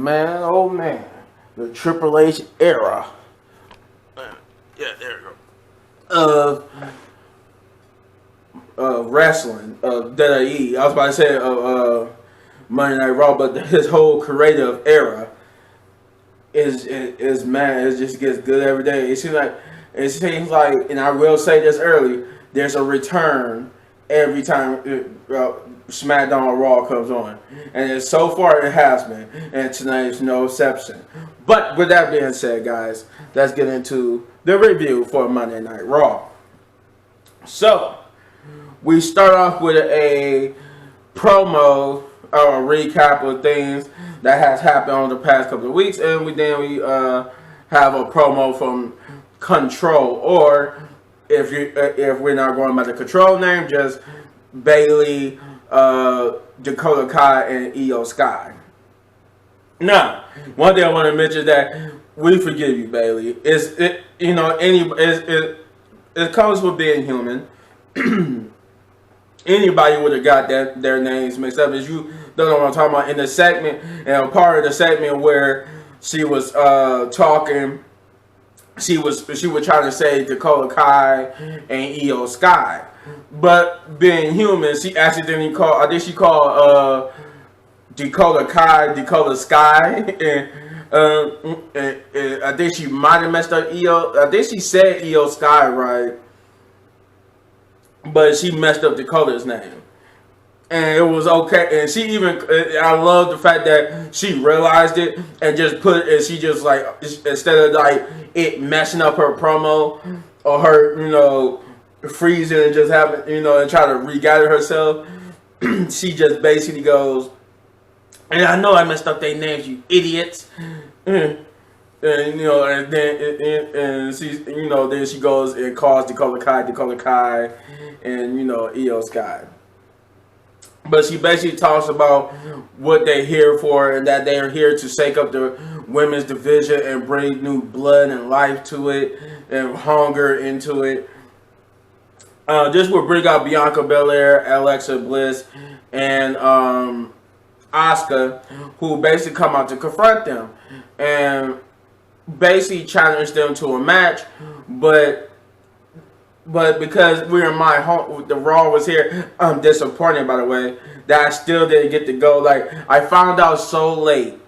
man, oh man, the Triple H era. Yeah, there you go. Wrestling, WWE. I was about to say Monday Night Raw, but his whole creative era is man. It just gets good every day. It seems like, and I will say this early. There's a return every time SmackDown or Raw comes on, and so far it has been, and tonight is no exception. But with that being said, guys, let's get into the review for Monday Night Raw. So we start off with a promo or a recap of things that has happened over the past couple of weeks, and we have a promo from Control, or if we're not going by the Control name, just Bayley, Dakota Kai, and Io Sky. Now, one thing I want to mention is that we forgive you, Bayley. It comes with being human. Anybody would have got their names mixed up. As you don't know what I'm talking about in the segment, and a part of the segment where she was talking, she was trying to say Dakota Kai and Io Sky, but being human, she accidentally called. I think she called Dakota Kai Dakota Sky, and I think she might have messed up Io. I think she said Io Sky right, but she messed up Dakota's name, and it was okay. And she even, I love the fact that she realized it and just put it. And she just like, instead of like it messing up her promo or her, freezing and just having, and try to regather herself, she just basically goes, and I know I messed up their names, you idiots. And and then she, then she goes and calls Dakota Kai, and Io Sky. But she basically talks about what they're here for, and that they're here to shake up the women's division and bring new blood and life to it, and hunger into it. This will bring out Bianca Belair, Alexa Bliss, and Asuka, who basically come out to confront them and basically challenge them to a match, but because we're in my home, the Raw was here. I'm disappointed, by the way, that I still didn't get to go. Like, I found out so late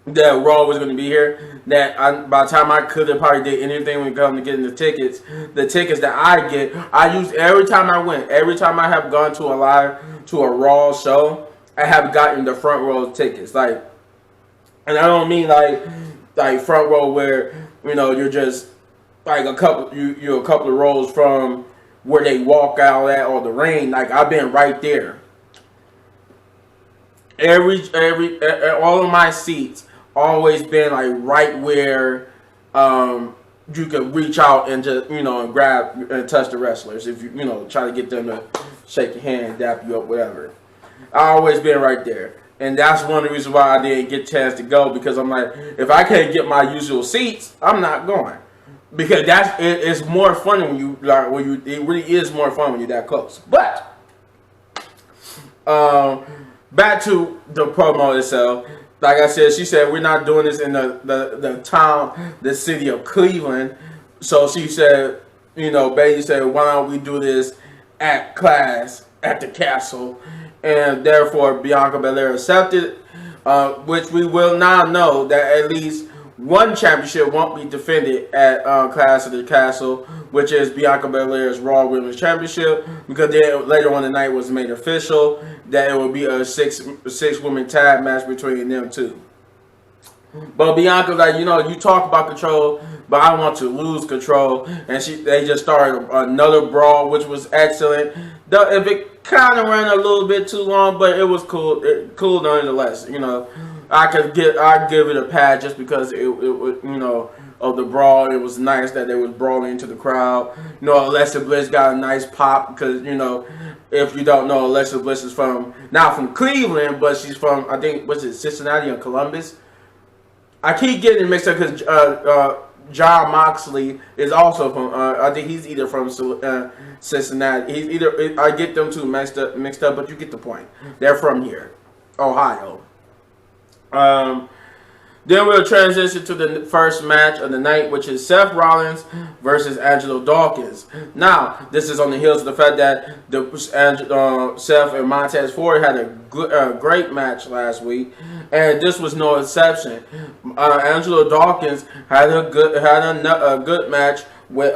that Raw was going to be here that by the time I could have probably did anything when it comes to getting the tickets that I get, I use every time I have gone to a Raw show, I have gotten the front row tickets. Like, and I don't mean like front row where you're just like you're a couple of rows from where they walk out at or the ring. Like, I've been right there. All of my seats always been like right where you can reach out and just and grab and touch the wrestlers if you try to get them to shake your hand, dap you up, whatever. I always been right there. And that's one of the reasons why I didn't get a chance to go, because I'm like, if I can't get my usual seats, I'm not going. Because it's more fun when it really is more fun when you're that close. But back to the promo itself. Like I said, she said we're not doing this in the city of Cleveland. So she said, Bailey said, why don't we do this at the castle? And therefore Bianca Belair accepted, which we will now know that at least one championship won't be defended at Clash of the Castle, which is Bianca Belair's Raw Women's Championship, because then later on the night was made official that it will be a six woman tag match between them two. But Bianca's like, you talk about control, but I want to lose control. And they just started another brawl, which was excellent. If it kind of ran a little bit too long, but it was cool. Cool nonetheless. I'd give it a pass just because it of the brawl. It was nice that they was brawling into the crowd. Alexa Bliss got a nice pop because if you don't know, Alexa Bliss is not from Cleveland, but she's from, I think, was it Cincinnati or Columbus? I keep getting it mixed up because Jon Moxley is also from, I think he's either from Cincinnati. I get them two mixed up, but you get the point. They're from here, Ohio. Um, Then we'll transition to the first match of the night, which is Seth Rollins versus Angelo Dawkins. Now, this is on the heels of the fact that Seth and Montez Ford had a great match last week, and this was no exception. Angelo Dawkins had a good match with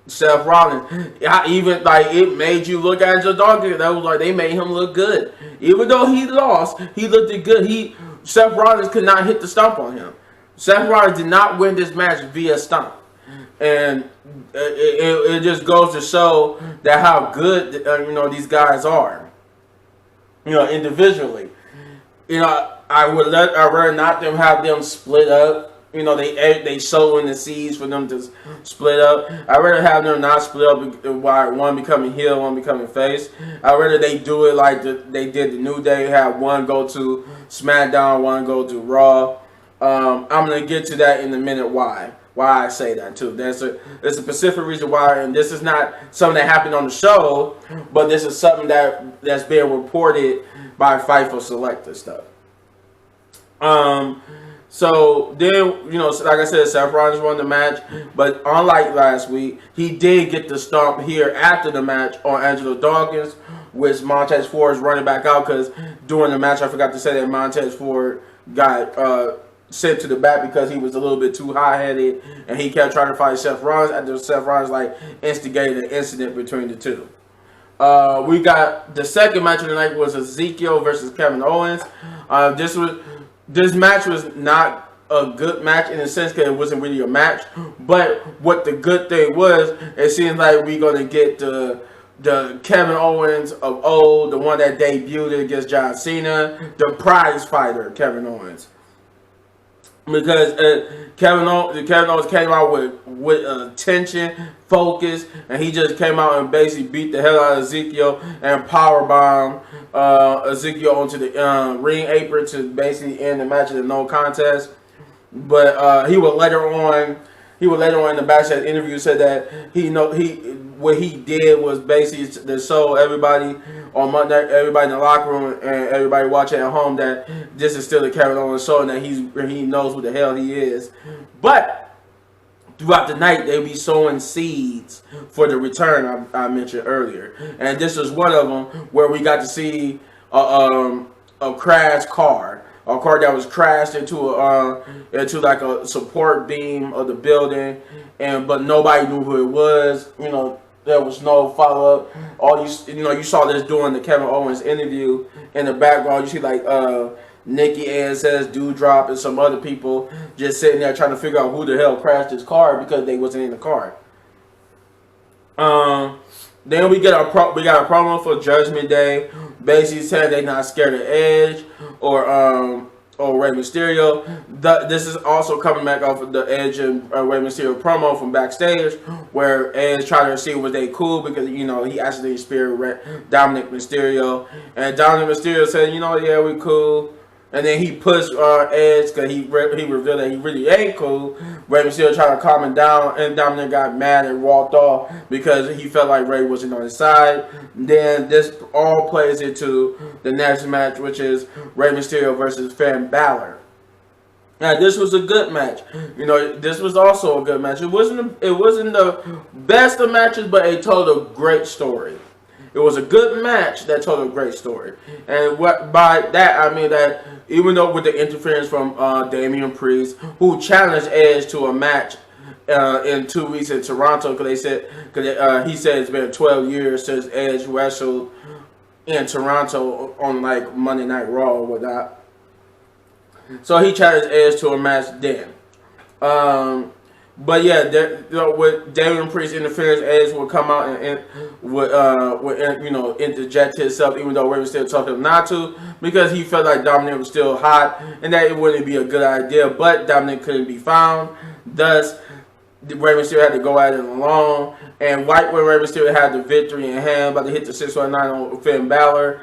Seth Rollins. Even like it made you look at Angelo Dawkins. That was like they made him look good, even though he lost. He looked good. Seth Rollins could not hit the stomp on him. Seth Rollins did not win this match via stomp. And it just goes to show that how good these guys are. Individually. I would rather not have them split up. They sowing the seeds for them to split up. I'd rather have them not split up while one becoming heel, one becoming face. I'd rather they do it like they did the New Day, have one go to SmackDown, one go to Raw. I'm going to get to that in a minute why I say that too. There's a specific reason why, and this is not something that happened on the show, but this is something that's being reported by Fightful Select and stuff. So then, like I said, Seth Rollins won the match, but unlike last week, he did get the stomp here after the match on Angelo Dawkins, which Montez Ford is running back out because during the match, I forgot to say that Montez Ford got sent to the back because he was a little bit too high-headed, and he kept trying to fight Seth Rollins after Seth Rollins instigated an incident between the two. We got the second match of the night was Ezekiel versus Kevin Owens. This match was not a good match in a sense because it wasn't really a match. But what the good thing was, it seems like we're going to get the Kevin Owens of old, the one that debuted against John Cena, the prize fighter, Kevin Owens. Because Kevin Owens came out with tension, focus, and he just came out and basically beat the hell out of Ezekiel and powerbombed Ezekiel onto the ring apron to basically end the match in a no contest. But he would later on in the backstage interview said that what he did was basically to show everybody on Monday, everybody in the locker room and everybody watching at home that this is still the Kevin Owens show and that he knows who the hell he is. But throughout the night, they'll be sowing seeds for the return I mentioned earlier. And this is one of them where we got to see a crashed car. A car that was crashed into like a support beam of the building, but nobody knew who it was. There was no follow up. You saw this during the Kevin Owens interview. In the background, you see like Nikki says Dewdrop and some other people just sitting there trying to figure out who the hell crashed his car because they wasn't in the car. Then we got a promo for Judgment Day, basically saying they're not scared of Edge or Rey Mysterio. This is also coming back off of the Edge and Rey Mysterio promo from backstage, where Edge tried to see was they cool because he actually speared Dominic Mysterio, and Dominic Mysterio said, yeah, we cool. And then he pushed Edge because he revealed that he really ain't cool. Rey Mysterio tried to calm him down, and Dominic got mad and walked off because he felt like Rey wasn't on his side. Then this all plays into the next match, which is Rey Mysterio versus Finn Balor. Now this was a good match. This was also a good match. It wasn't the best of matches, but it told a great story. It was a good match that told a great story. And by that, I mean that even though with the interference from Damian Priest, who challenged Edge to a match in 2 weeks in Toronto, because he said it's been 12 years since Edge wrestled in Toronto on like Monday Night Raw or whatnot. So he challenged Edge to a match then. But yeah, with Damian Priest interference, Edge would come out and would interject himself, even though Rey was still telling him not to, because he felt like Dominic was still hot and that it wouldn't be a good idea. But Dominic couldn't be found, thus Rey Mysterio had to go at it alone. And right when Rey Mysterio had the victory in hand, about to hit the 619 on Finn Balor,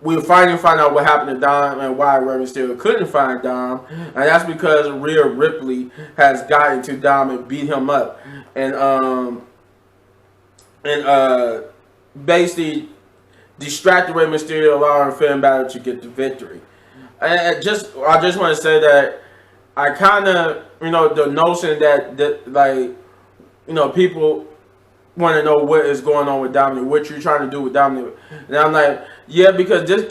we finally find out what happened to Dom and why Rey Mysterio couldn't find Dom. And that's because Rhea Ripley has gotten to Dom and beat him up. And basically distracted Rey Mysterio, allowing Finn Balor to get the victory. I just want to say that I kind of, the notion that like, people want to know what is going on with Dominic, what you're trying to do with Dominic, and I'm like, yeah, because this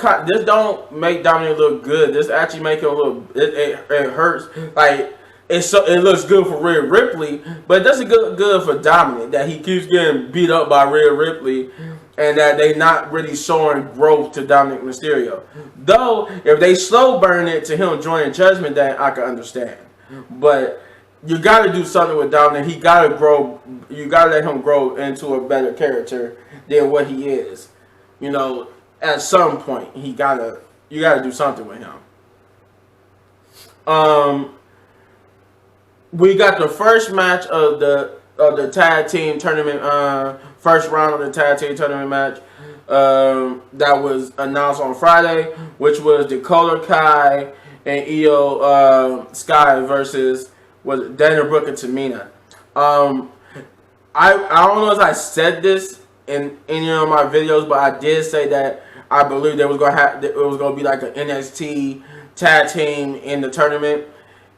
don't make Dominic look good. This actually make him look, it hurts. Like, it looks good for Rhea Ripley, but it doesn't look good for Dominic that he keeps getting beat up by Rhea Ripley, and that they not really showing growth to Dominic Mysterio. Though, if they slow burn it to him joining Judgment Day, I can understand. But you got to do something with Dominic. He got to grow. You got to let him grow into a better character than what he is. At some point, you got to do something with him. We got the first match of the tag team tournament, first round of the tag team tournament match that was announced on Friday, which was Dakota Kai and Io Sky versus Dana Brooke and Tamina. I don't know if I said this in any of my videos, but I did say that I believe it was gonna be like an NXT tag team in the tournament.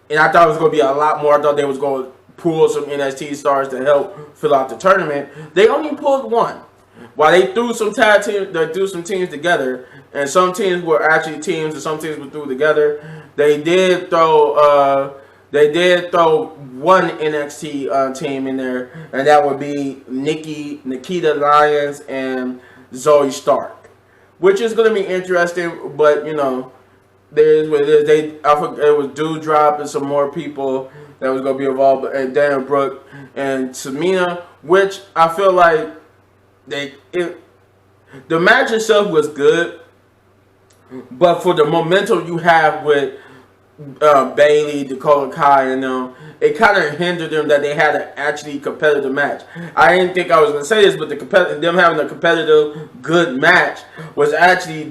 And I thought it was going to be a lot more. I thought they was going to pull some NXT stars to help fill out the tournament. They only pulled one. While they threw some teams together, and some teams were actually teams, and some teams were threw together. They did throw one NXT team in there, and that would be Nikita Lyons and Zoe Stark, which is going to be interesting. But there's what it is. I forgot it was Doudrop and some more people that was gonna be involved, and Dana Brooke and Tamina, which I feel like the match itself was good, but for the momentum you have with Bayley, Dakota Kai, and them, it kind of hindered them that they had an actually competitive match. I didn't think I was gonna say this, but them having a competitive good match was actually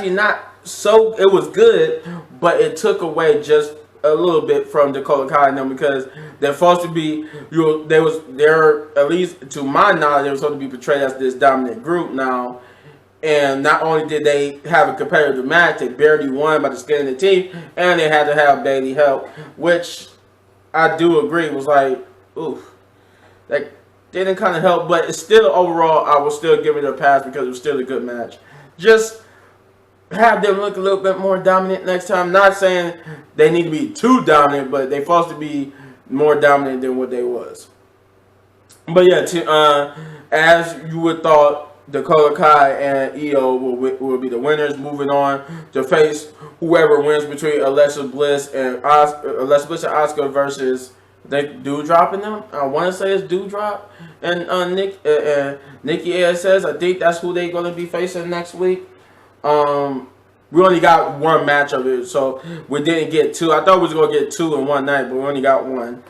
not. So it was good, but it took away just a little bit from Dakota Kai and them, because they're supposed to be, they're at least to my knowledge, they were supposed to be portrayed as this dominant group now. And not only did they have a competitive match, they barely won by the skin of the teeth, and they had to have Bayley help, which I do agree was like, oof, that didn't kind of help, but it's still overall, I will still give it a pass because it was still a good match. Just have them look a little bit more dominant next time. Not saying they need to be too dominant, but they're supposed to be more dominant than what they was. But yeah, as you would thought, Dakota Kai and Io will be the winners, moving on to face whoever wins between Alexa Bliss and Asuka versus Doudrop in them. I want to say it's Doudrop and Nikki ASS. I think that's who they're going to be facing next week. We only got one match of it, so we didn't get two. I thought we was gonna get two in one night, but we only got one.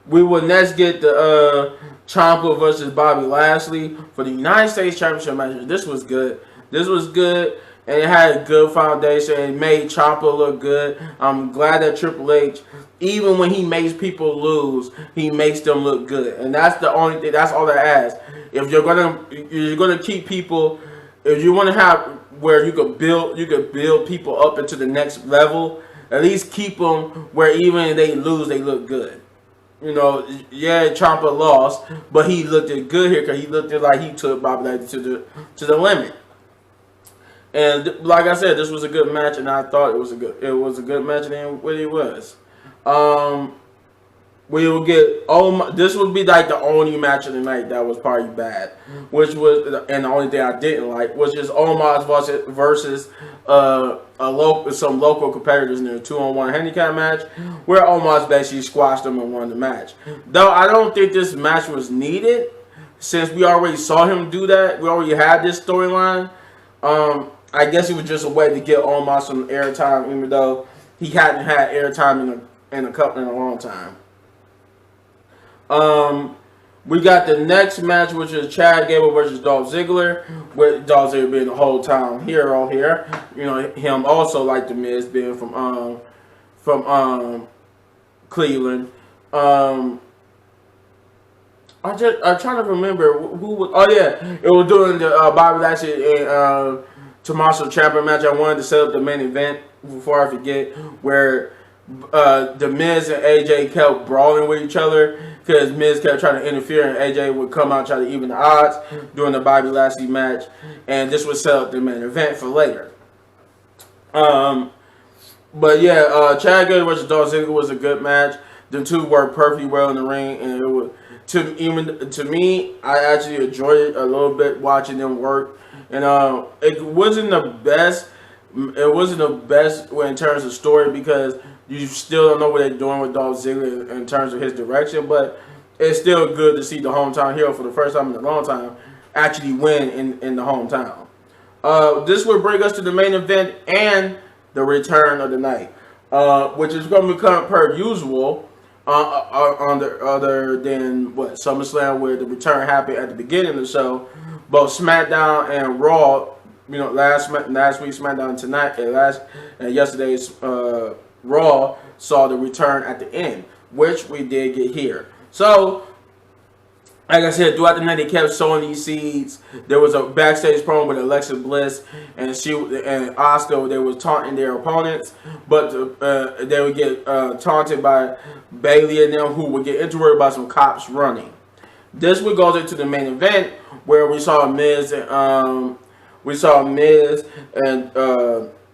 We will next get the Ciampa versus Bobby Lashley for the United States Championship match. This was good. And it had a good foundation. It made Ciampa look good. I'm glad that Triple H, even when he makes people lose, he makes them look good, and that's the only thing. That's all I ask. If you're gonna keep people. If you want to have where you could build people up into the next level, at least keep them where even if they lose, they look good. Yeah, Ciampa lost, but he looked good here because he looked like he took Bobby Lashley to the limit. And like I said, this was a good match, and I thought it was a good match, and what it was. We will get this would be like the only match of the night that was probably bad, which was, and the only thing I didn't like was just Omos versus some local competitors in a 2-on-1 handicap match, where Omos basically squashed them and won the match. Though I don't think this match was needed, since we already saw him do that. We already had this storyline. I guess it was just a way to get Omos some airtime, even though he hadn't had airtime in a long time. We got the next match, which is Chad Gable versus Dolph Ziggler, with Dolph Ziggler being the whole time hero here. Him also like the Miz being from Cleveland. I'm trying to remember who was. Oh yeah, it was doing the Bobby Lashley and Tommaso Ciampa match, I wanted to set up the main event before I forget, where The Miz and AJ kept brawling with each other because Miz kept trying to interfere and AJ would come out and try to even the odds during the Bobby Lashley match, and this would set up the main event for later. But yeah, Chad Gable versus Dolph Ziggler was a good match. The two worked perfectly well in the ring, and it was to me, I actually enjoyed it a little bit watching them work. And it wasn't the best. It wasn't the best in terms of story because you still don't know what they're doing with Dolph Ziggler in terms of his direction. But it's still good to see the hometown hero for the first time in a long time actually win in the hometown. This will bring us to the main event and the return of the night, which is going to become per usual. Other than what SummerSlam, where the return happened at the beginning of the show, both SmackDown and Raw, last week's SmackDown tonight and yesterday's Raw saw the return at the end, which we did get here. So, like I said, throughout the night they kept sowing these seeds. There was a backstage promo with Alexa Bliss and Asuka. They was taunting their opponents, but they would get taunted by Bayley and them, who would get interrupted by some cops running. This would go into the main event where we saw Miz and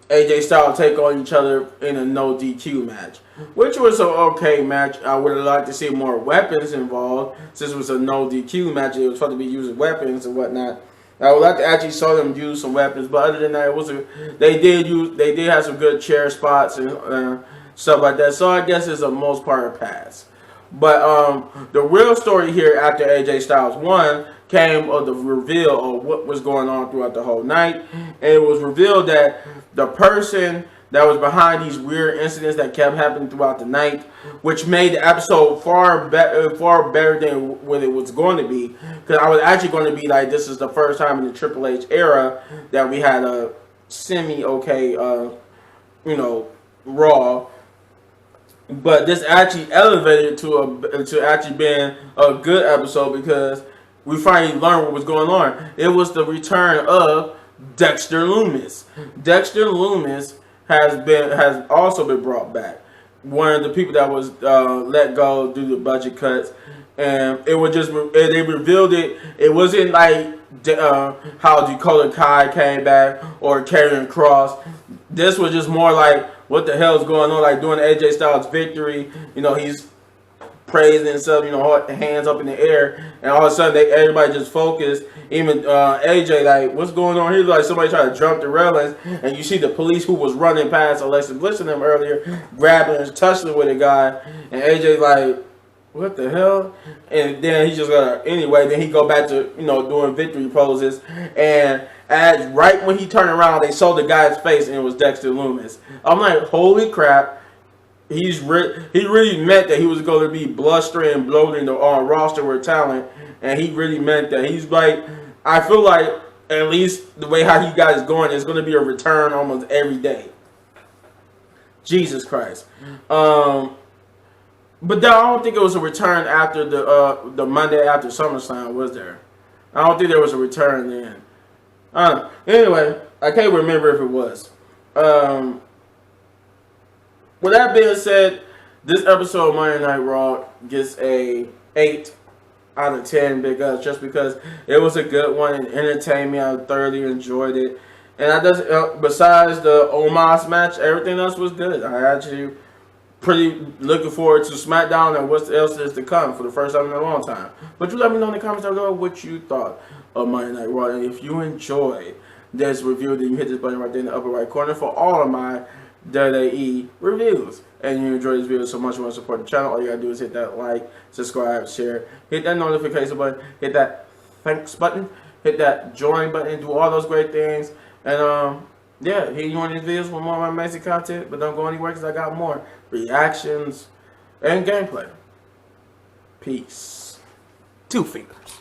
AJ Styles take on each other in a no DQ match, which was an okay match. I would have liked to see more weapons involved, since it was a no DQ match. It was supposed to be using weapons and whatnot. I would like to actually saw them use some weapons, but other than that, they did have some good chair spots and stuff like that. So I guess it's a most part a pass. But the real story here after AJ Styles won came of the reveal of what was going on throughout the whole night. And it was revealed that the person that was behind these weird incidents that kept happening throughout the night, which made the episode far better than what it was going to be. Because I was actually going to be like, this is the first time in the Triple H era that we had a semi-okay, Raw. But this actually elevated to actually being a good episode because we finally learned what was going on. It was the return of Dexter Lumis. Dexter Lumis has also been brought back. One of the people that was let go due to budget cuts, and it was just they revealed it. It wasn't like how Dakota Kai came back or Karrion Kross. This was just more like, what the hell is going on? Like during AJ Styles' victory, he's praising himself, hands up in the air, and all of a sudden everybody just focused. Even AJ, like, what's going on here? Like somebody tried to jump the railings, and you see the police who was running past Alexa Bliss and them earlier, grabbing and touching with a guy, and AJ like, what the hell? And then he just then he go back to doing victory poses, and right when he turned around, they saw the guy's face, and it was Dexter Lumis. I'm like, holy crap! He really meant that he was going to be blustering and bloating the roster with talent, and he really meant that. He's like, I feel like at least the way how he got is going, is going to be a return almost every day. Jesus Christ. But I don't think it was a return after the Monday after SummerSlam, was there? I don't think there was a return then. Anyway, I can't remember if it was. With that being said, this episode of Monday Night Raw gets a 8 out of 10 just because it was a good one and entertained me. I thoroughly enjoyed it. And besides the Omos match, everything else was good. I actually pretty looking forward to SmackDown and what else is to come for the first time in a long time. But you let me know in the comments down below what you thought of Monday Night Raw. And if you enjoyed this review, then you hit this button right there in the upper right corner for all of my WWE reviews. And you enjoy this video so much, you want to support the channel, all you gotta do is hit that like, subscribe, share, hit that notification button, hit that thanks button, hit that join button, do all those great things. And yeah, hit you on these videos for more of my amazing content, but don't go anywhere because I got more reactions and gameplay. Peace. 2 fingers.